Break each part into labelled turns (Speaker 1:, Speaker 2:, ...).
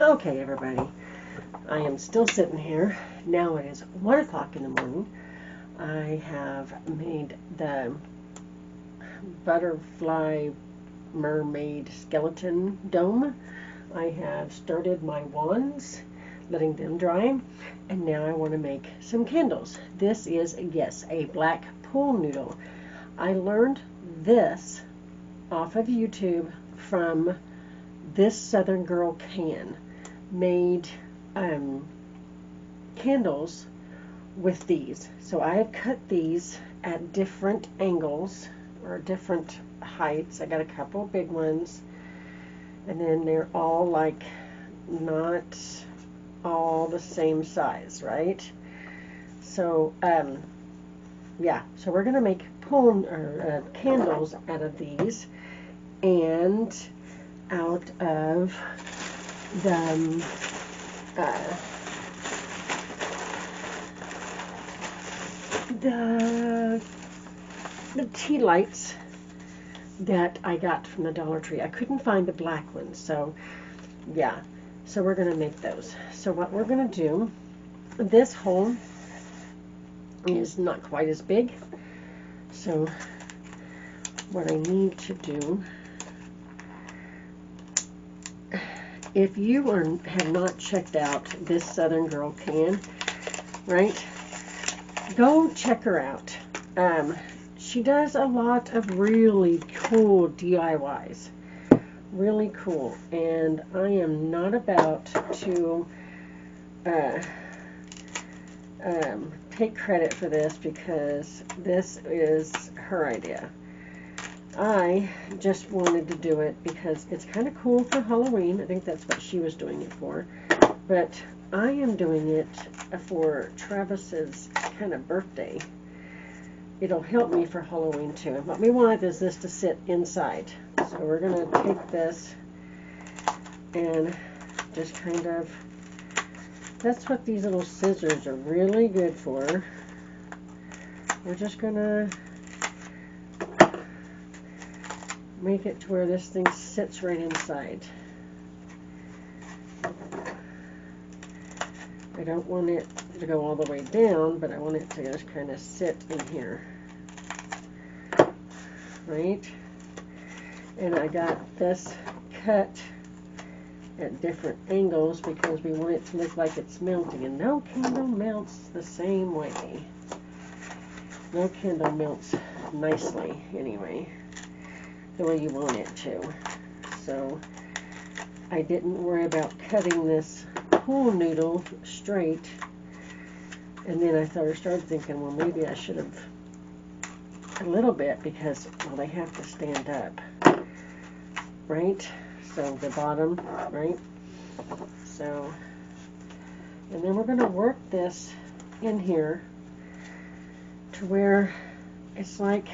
Speaker 1: Okay, everybody, I am still sitting here. Now it is 1 o'clock in the morning. I have made the butterfly mermaid skeleton dome. I have started my wands, letting them dry, and now I want to make some candles. This is, yes, a black pool noodle. I learned this off of YouTube from This Southern Girl Can. Made candles with these. So I have cut these at different angles or different heights. I got a couple big ones, and then they're all like not all the same size, right? So yeah, so we're gonna make candles out of these, and out of the the tea lights that I got from the Dollar Tree. I couldn't find the black ones, so yeah, so we're gonna make those. So what we're gonna do, this hole is not quite as big, so what I need to do, if you have not checked out This Southern Girl Can, right, go check her out. She does a lot of really cool DIYs. Really cool. And I am not about to take credit for this, because this is her idea. I just wanted to do it because it's kind of cool for Halloween. I think that's what she was doing it for. But I am doing it for Travis's kind of birthday. It'll help me for Halloween too. And what we want is this to sit inside. So we're going to take this and just kind of, that's what these little scissors are really good for. We're just going to make it to where this thing sits right inside. I don't want it to go all the way down, but I want it to just kind of sit in here, right? And I got this cut at different angles because we want it to look like it's melting, and no candle melts the same way. No candle melts nicely anyway, the way you want it to. So I didn't worry about cutting this pool noodle straight, and then I started thinking, well, maybe I should have a little bit, because, well, they have to stand up, right? So the bottom, right? So, and then we're going to work this in here to where it's like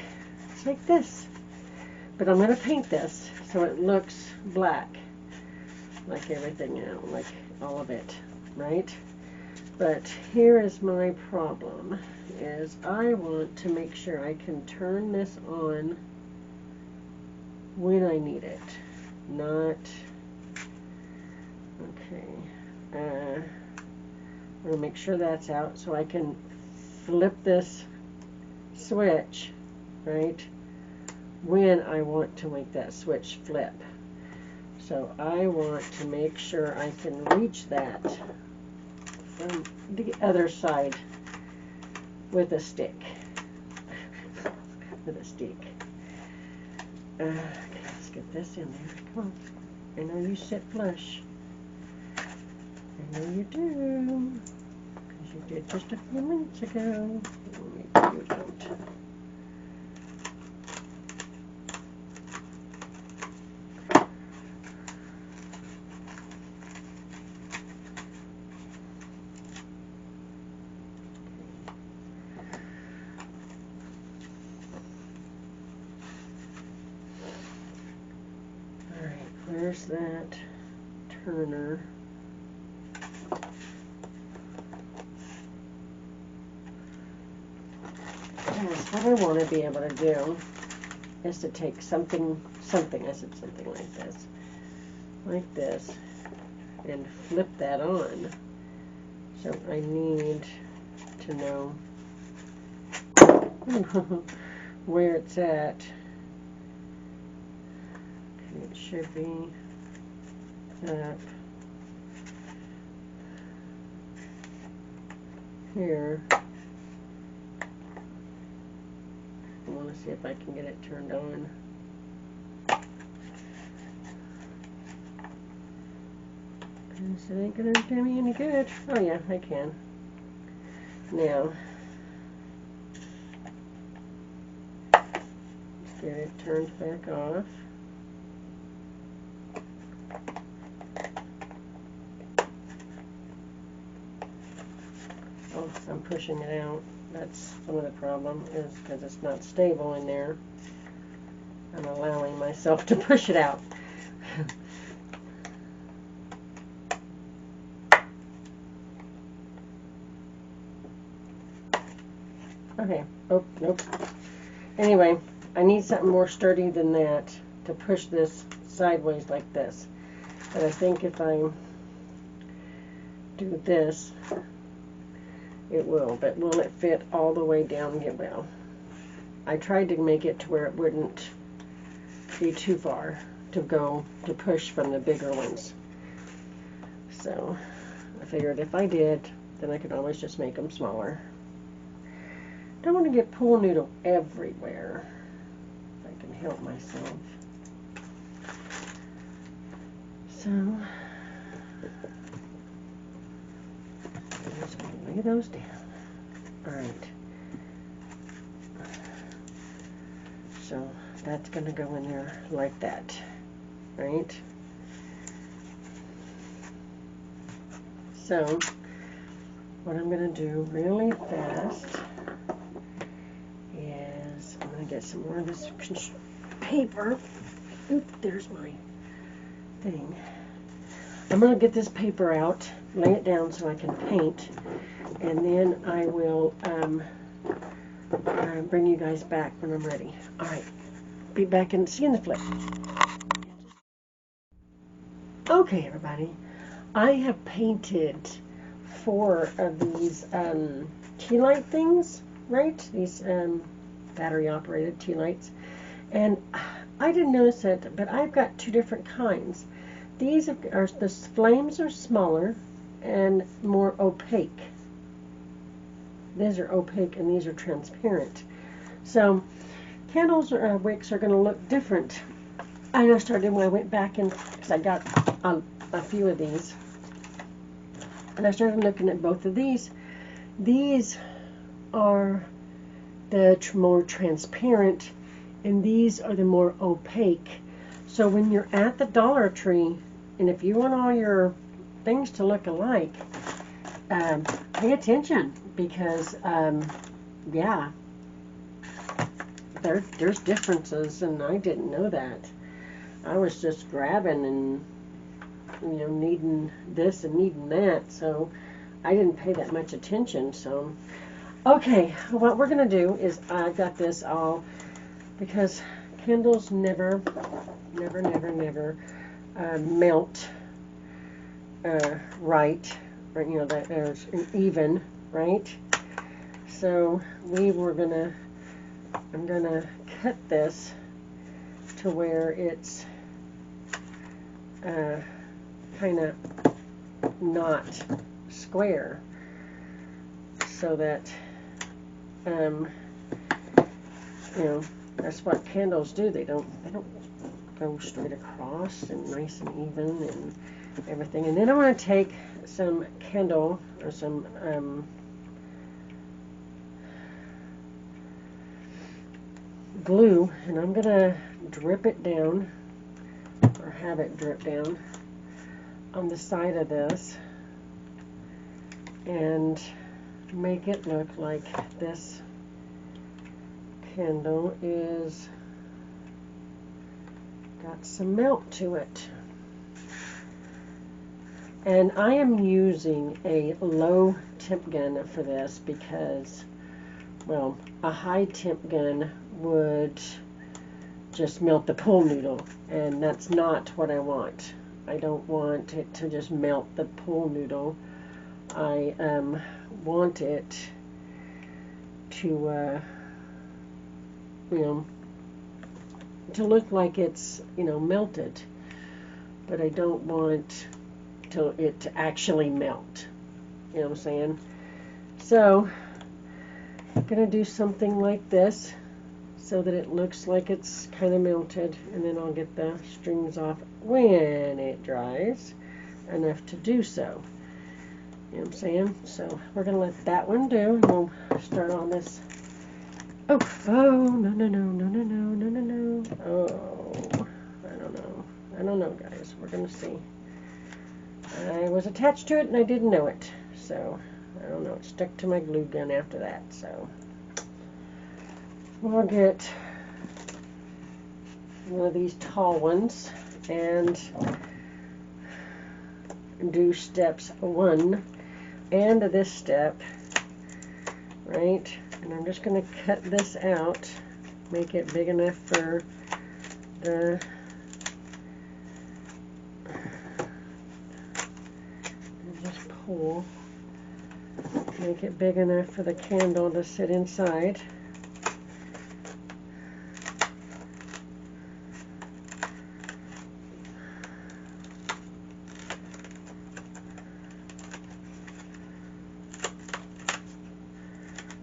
Speaker 1: this. But I'm going to paint this so it looks black, like everything else, like all of it, right? But here is my problem, is I want to make sure I can turn this on when I need it, not, okay, I'm going to make sure that's out so I can flip this switch, right, when I want to make that switch flip. So I want to make sure I can reach that from the other side with a stick. With a stick. Okay, let's get this in there. Come on. I know you sit flush. I know you do. Because you did just a few minutes ago. Maybe you don't. Where's that turner? Yes, what I want to be able to do is to take something like this, and flip that on. So I need to know where it's at. Okay, it should be up here. I want to see if I can get it turned on. This ain't gonna do me any good. Oh yeah, I can. Now, let's get it turned back off. Oh, I'm pushing it out. That's some of the problem, is because it's not stable in there. I'm allowing myself to push it out. Okay. Oh, nope. Anyway, I need something more sturdy than that to push this sideways like this. But I think if I do this, it will. But will it fit all the way down? It will. I tried to make it to where it wouldn't be too far to go to push from the bigger ones. So I figured if I did, then I could always just make them smaller. Don't want to get pool noodle everywhere, if I can help myself. So, I'm just going to lay those down. Alright. So, that's going to go in there like that. Right? So, what I'm going to do really fast is I'm going to get some more of this paper. Oop, there's my thing. I'm going to get this paper out, lay it down so I can paint, and then I will bring you guys back when I'm ready. Alright, be back and see you in the flip. Okay, everybody, I have painted 4 of these tea light things, right? These battery operated tea lights. And I didn't notice it, but I've got 2 different kinds. These are, the flames are smaller and more opaque. These are opaque and these are transparent. So candles or wicks are going to look different. I know started when I went back and, because I got a few of these, and I started looking at both of these. These are the more transparent, and these are the more opaque. So when you're at the Dollar Tree, and if you want all your things to look alike, pay attention, because yeah, there's differences, and I didn't know that. I was just grabbing and, you know, needing this and needing that, so I didn't pay that much attention. So okay, what we're gonna do is, I got this all, because candles never melt right, or, you know, that there's even, right? So I'm gonna cut this to where it's kind of not square, so that you know, that's what candles do. They don't go straight across and nice and even and everything. And then I want to take some candle or some glue, and I'm gonna drip it down, or have it drip down on the side of this, and make it look like this candle is got some melt to it. And I am using a low temp gun for this because, well, a high temp gun would just melt the pool noodle, and that's not what I want. I don't want it to just melt the pool noodle. I want it to, you know, to look like it's, you know, melted, but I don't want it to actually melt. You know what I'm saying? So I'm gonna do something like this so that it looks like it's kind of melted, and then I'll get the strings off when it dries enough to do so. You know what I'm saying? So we're gonna let that one do, and we'll start on this. Oh, no, no, no, no, no, no, no, no, no. Oh, I don't know, guys. We're gonna see. I was attached to it and I didn't know it, so I don't know. It stuck to my glue gun after that, so we'll get one of these tall ones and do steps 1 and this step, right? And I'm just going to cut this out, make it big enough for the just pull, make it big enough for the candle to sit inside.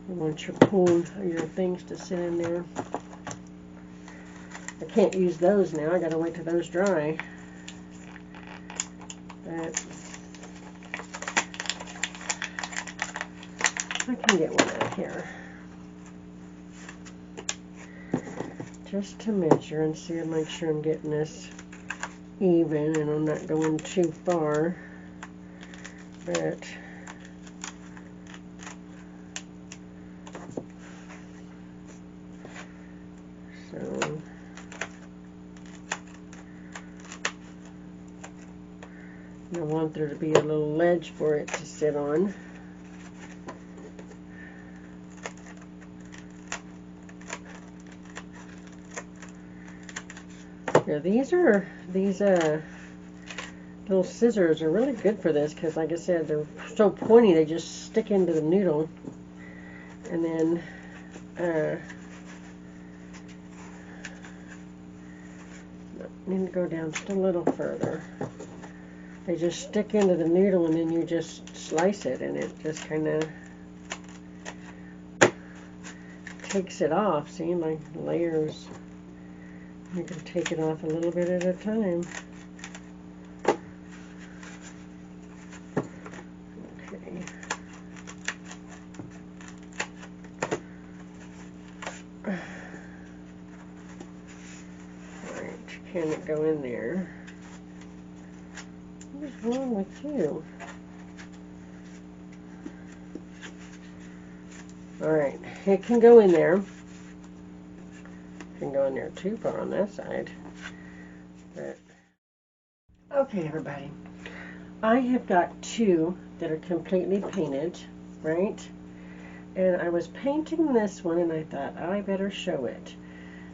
Speaker 1: You want your pool, your things to sit in there. I can't use those now. I gotta wait till those dry. But I can get one out here just to measure and see and make sure I'm getting this even and I'm not going too far. But so I want there to be a little ledge for it to sit on. Yeah, these little scissors are really good for this because, like I said, they're so pointy they just stick into the noodle, and then need to go down just a little further. They just stick into the noodle, and then you just slice it, and it just kind of takes it off. See, like layers. You can take it off a little bit at a time. Okay. Alright, can it go in there? What is wrong with you? Alright, it can go in there. Can go in there too far on that side. But okay, everybody, I have got 2 that are completely painted, right? And I was painting this one and I thought I better show it.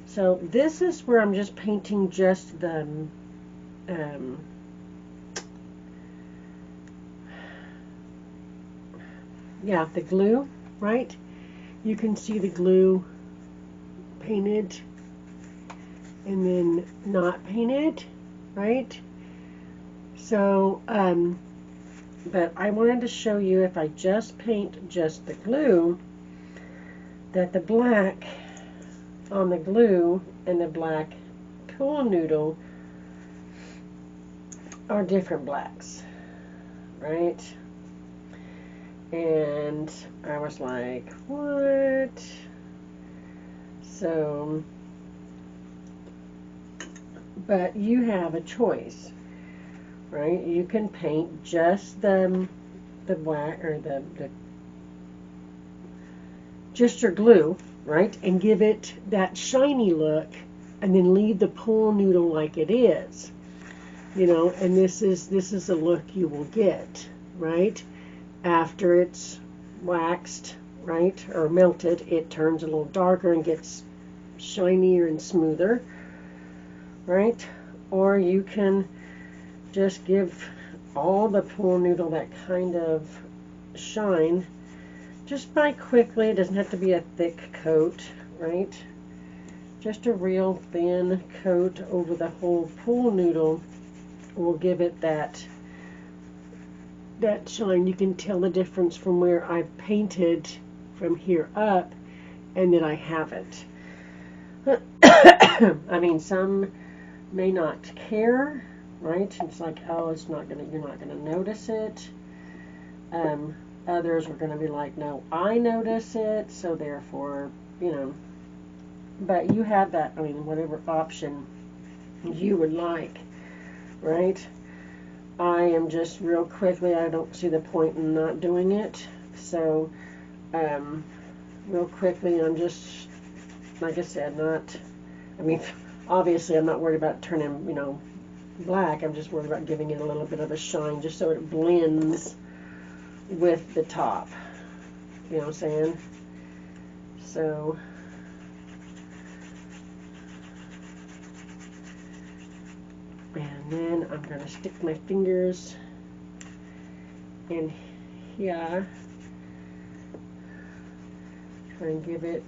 Speaker 1: So this is where I'm just painting just the yeah, the glue, right? You can see the glue painted and then not painted, right? So, but I wanted to show you if I just paint just the glue, that the black on the glue and the black pool noodle are different blacks, right? And I was like, what? So, but you have a choice, right? You can paint just the black or the just your glue, right? And give it that shiny look and then leave the pool noodle like it is. You know, and this is the look you will get, right? After it's waxed, right, or melted, it turns a little darker and gets shinier and smoother, right? Or you can just give all the pool noodle that kind of shine just by quickly. It doesn't have to be a thick coat, right? Just a real thin coat over the whole pool noodle will give it that shine. You can tell the difference from where I've painted from here up and that I haven't. I mean, some may not care, right? It's like, oh, you're not gonna notice it. Others are gonna be like, no, I notice it, so therefore, you know. But you have that, I mean, whatever option you would like, right? I am just real quickly, I don't see the point in not doing it. So, real quickly, I'm just, like I said, obviously I'm not worried about turning, black. I'm just worried about giving it a little bit of a shine just so it blends with the top. You know what I'm saying? So, and then I'm going to stick my fingers in here. Try and give it,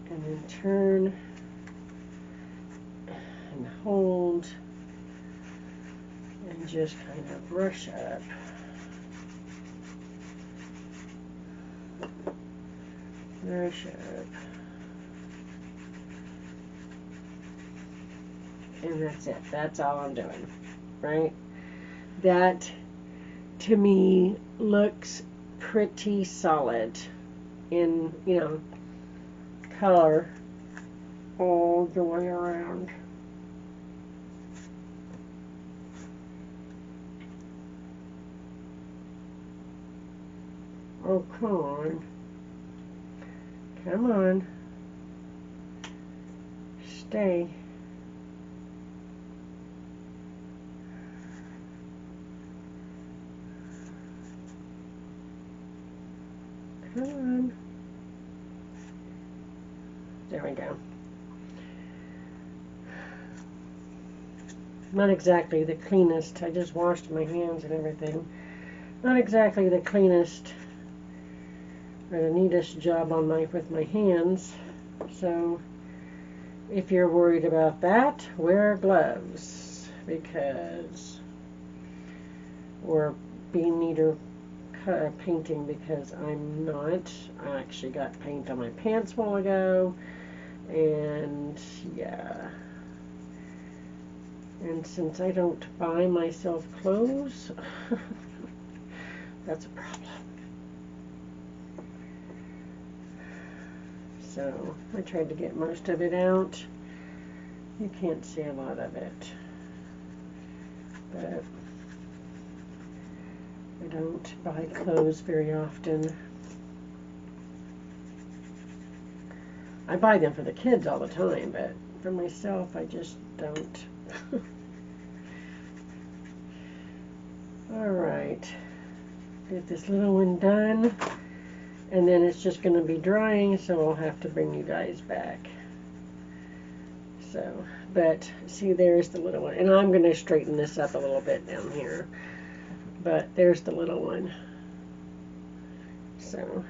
Speaker 1: and then turn and hold and just kind of brush up. Brush up. And that's it. That's all I'm doing, right? That, to me, looks pretty solid in, color all the way around. Oh, come on. Come on. Stay. Come on. There we go. Not exactly the cleanest. I just washed my hands and everything. Not exactly the cleanest or the neatest job with my hands. So if you're worried about that, wear gloves, because, or be neater painting, because I'm not. I actually got paint on my pants a while ago, and yeah. And since I don't buy myself clothes, that's a problem. So I tried to get most of it out. You can't see a lot of it, but I don't buy clothes very often. I buy them for the kids all the time, but for myself, I just don't. Alright, get this little one done, and then it's just going to be drying, so I'll have to bring you guys back. So, but see, there's the little one, and I'm going to straighten this up a little bit down here, but there's the little one. So,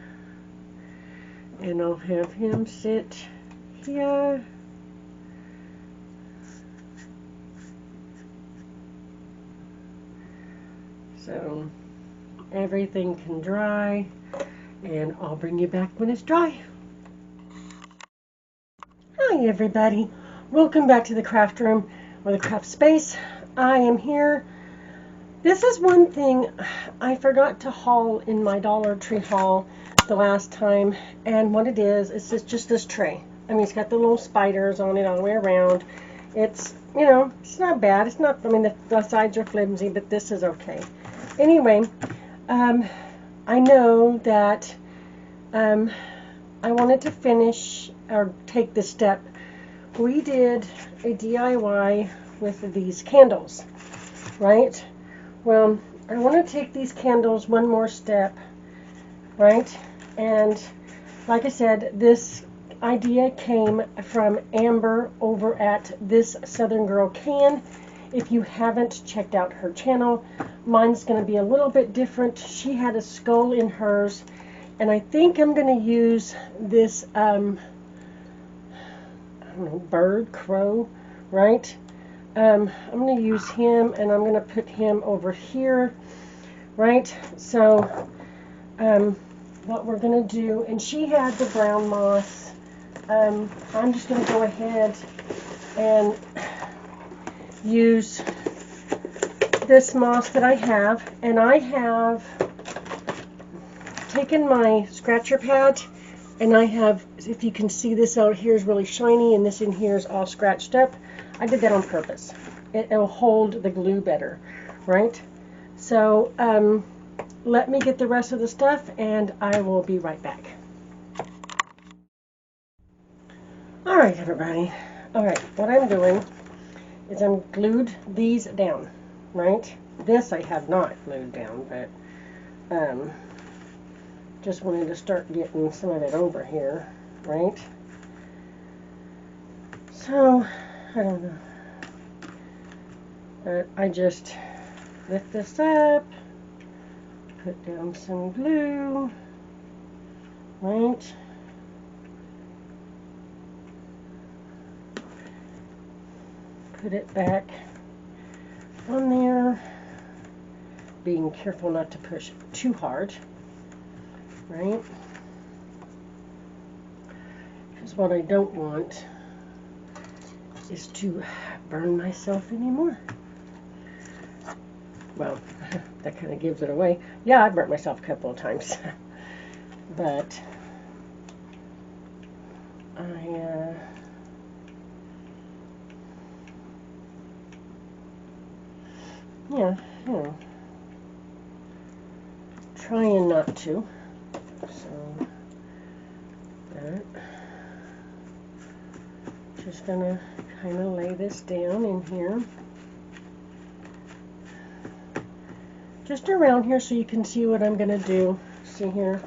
Speaker 1: and I'll have him sit here. So everything can dry, and I'll bring you back when it's dry. Hi everybody, welcome back to the craft room or the craft space. I am here. This is one thing I forgot to haul in my Dollar Tree haul the last time, and what it is just this tray. I mean, it's got the little spiders on it all the way around. It's, it's not bad. It's not, I mean, the sides are flimsy, but this is okay. Anyway, I know that I wanted to finish or take this step. We did a DIY with these candles, right? Well, I want to take these candles one more step, right? And like I said, this idea came from Amber over at This Southern Girl Can. If you haven't checked out her channel, mine's going to be a little bit different. She had a skull in hers, and I think I'm going to use this, I don't know, bird, crow, right? I'm going to use him, and I'm going to put him over here, right? So, what we're going to do, and she had the brown moss. I'm just going to go ahead and use this moss that I have, and I have taken my scratcher pad, and I have, if you can see, this out here is really shiny, and this in here is all scratched up. I did that on purpose. It'll hold the glue better, right? So let me get the rest of the stuff, and I will be right back. All right, everybody. All right, what I'm doing is I'm glued these down, right? This I have not glued down, but just wanted to start getting some of it over here, right? So, I don't know. But I just lift this up, put down some glue, right? Put it back on there, being careful not to push too hard, right? Because what I don't want is to burn myself anymore. Well, that kind of gives it away. Yeah, I burnt myself a couple of times, but yeah, you know, trying not to. So, just gonna kind of lay this down in here, just around here, so you can see what I'm gonna do. See here.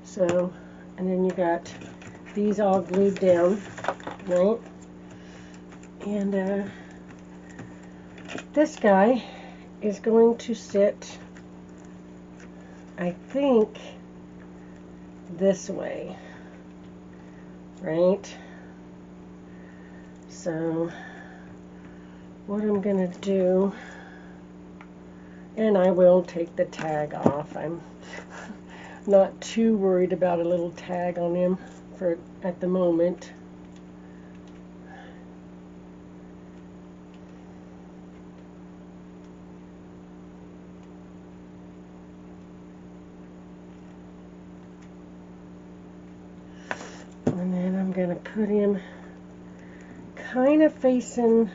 Speaker 1: So, and then you got these all glued down, right? And this guy is going to sit, I think, this way, right? So what I'm gonna do, and I will take the tag off. I'm not too worried about a little tag on him for at the moment. And then I'm going to put him kind of facing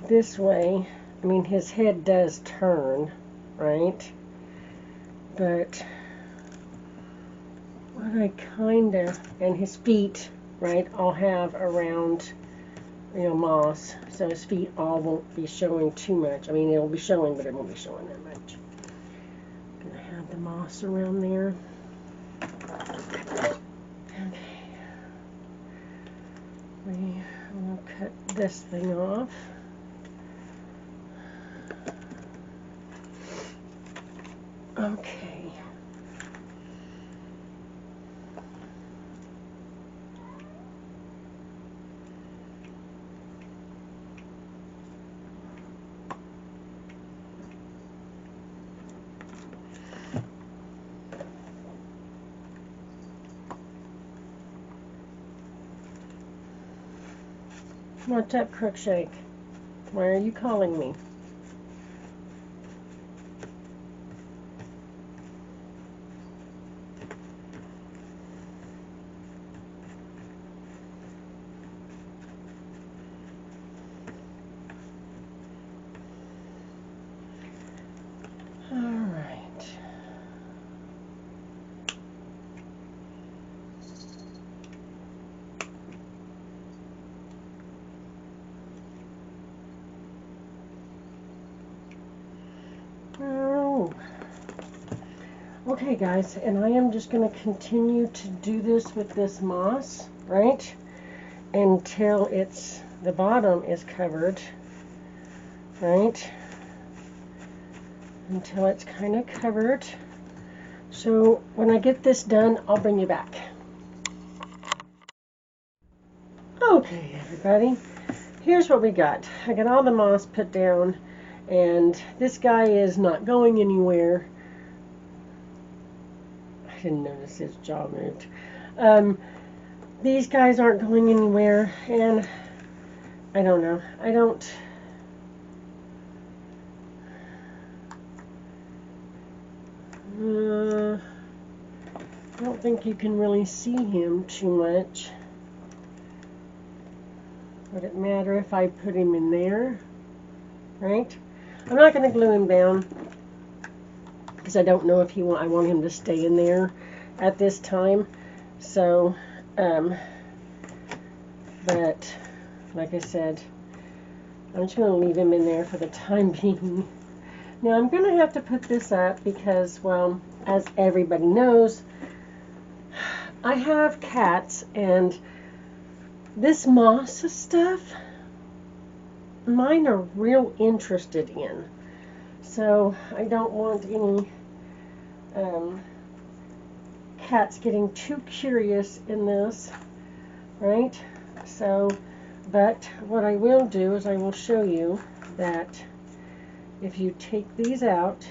Speaker 1: this way. I mean, his head does turn, right? But what I kind of, and his feet, right, I'll have around, you know, moss. So his feet all won't be showing too much. I mean, it'll be showing, but it won't be showing that much. I'm going to have the moss around there. I'm going to cut this thing off. Okay. What's up, Crookshake? Why are you calling me? All right. Okay guys, and I am just going to continue to do this with this moss, right, until the bottom is covered, right, until it's kind of covered. So when I get this done, I'll bring you back. Okay everybody, here's what we got. I got all the moss put down, and this guy is not going anywhere. I didn't notice his jaw moved. These guys aren't going anywhere, and I don't know. I don't think you can really see him too much. Would it matter if I put him in there? Right? I'm not going to glue him down because I don't know if I want him to stay in there at this time. So, but like I said, I'm just going to leave him in there for the time being. Now I'm going to have to put this up because, well, as everybody knows, I have cats, and this moss stuff, mine are real interested in. So I don't want any cats getting too curious in this, right? So, but what I will do is I will show you that if you take these out,